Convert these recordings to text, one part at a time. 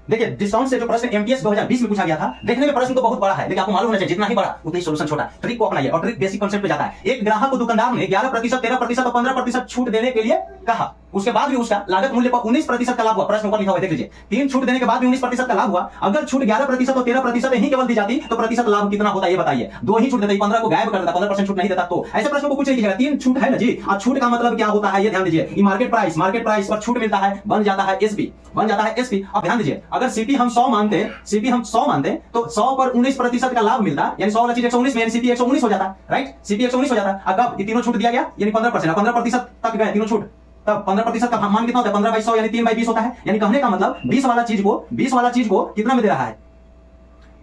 देखिए डिस्काउंट से जो प्रश्न एमटीएस 2020 में पूछा गया था, देखने में प्रश्न तो बहुत बड़ा है, लेकिन आपको मालूम होना चाहिए जितना ही बड़ा उतना ही सोल्यूशन छोटा। ट्रिक को अपनाइए और ट्रिक बेसिक कॉन्सेप्ट पे जाता है। एक ग्राहक को दुकानदार ने 11%, 13% और 15% छूट देने के लिए कहा, उसके बाद भी उसका लागत मूल्य पर 19% का लाभ हुआ। प्रश्न ऊपर लिखा हुआ देख लीजिए, 3 छूट देने के बाद भी 19% का लाभ हुआ। अगर छूट 11% और 13% ही केवल दी जाती तो प्रतिशत लाभ कितना होता है ये बताइए। 2 ही छूट देता, 15 को गायब कर देता, 15% छूट नहीं देता, तो ऐसे प्रश्न को पूछ लीजिएगा। 3 छूट है ना जी, और छूट का मतलब क्या होता है ये ध्यान दीजिए। मार्केट प्राइस पर छूट मिलता है, बन जाता है एसपी, बन जाता है एसपी। अब ध्यान दीजिए, अगर सीपी हम 100 मानते तो 100 पर 19% का लाभ मिलता, यानी 100 वाला चीज 119 में, यानी सीपी 119 हो जाता, राइट। सीपी 119 हो जाता। अब ये तीनों छूट दिया गया, यानी 15% तक गए तीनों छूट, तब 15% का मान कितना होता है? 15/100 यानी 3/20 होता है। यानी कहने का मतलब 20 वाला चीज को कितना में दे रहा है?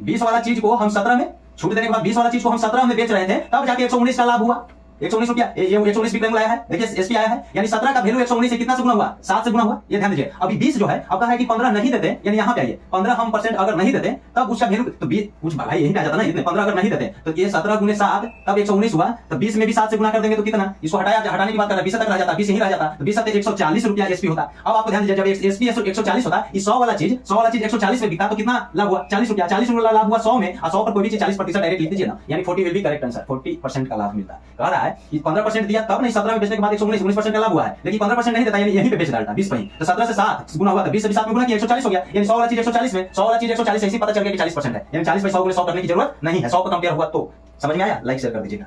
20 वाला चीज को हम 17 में, छूट देने के बाद 20 वाला चीज को हम 17 में बेच रहे थे, तब जाके 119 का लाभ हुआ। 119 रुपया, ये 119 विक्रम लाया है, देखिए एसपी आया है, यानी 17 का वैल्यू 119 से कितना से गुना हुआ? 7 से गुना हुआ। ये ध्यान दीजिए। अभी 20 जो है, अब कहा है कि 15 नहीं देते, यानी यहाँ पे आइए, 15 हम परसेंट अगर नहीं देते तब उसका वैल्यू तो 20 कुछ भाई यही आ जाता ना, इतने 15 अगर नहीं देते तो ये 17 गुने 7 तब 119 हुआ, तो 20 में भी 7 से गुना कर देंगे तो कितना? इसको हटाने की बात कर रहा है, 20 तक रह जाता, 20 यही रह जाता, तो 20 7 140 रुपया एसपी होता। अब आपको ध्यान दीजिए, जब एसपी 140 होता, इस 100 वाला चीज 140 में बिकता तो कितना लाभ हुआ? 40 रुपया, 40 रुपया लाभ हुआ 100 में, और 100 पर कोई भी चीज 40% डायरेक्ट लिख दीजिए ना, यानी 40 विल बी करेक्ट आंसर, 40% का लाभ मिलता। कह रहा है कि 15% दिया तब नहीं, 17 में बेचने के बाद 119% का लाभ हुआ है, लेकिन 15% नहीं देता, यानी यहीं पे बेच डालता 20 पर, तो 17 से 7 गुना हुआ, तो 20 से 7 में गुना किया 140 हो गया, यानी 100 वाला चीज 140 में, 100 वाला चीज 140 ऐसे ही पता चल गया कि 40% है, यानी 40/100 गुने 100 करने की जरूरत नहीं है, 100 पर कंपेयर हुआ तो। समझ में आया? लाइक शेयर कर दीजिएगा।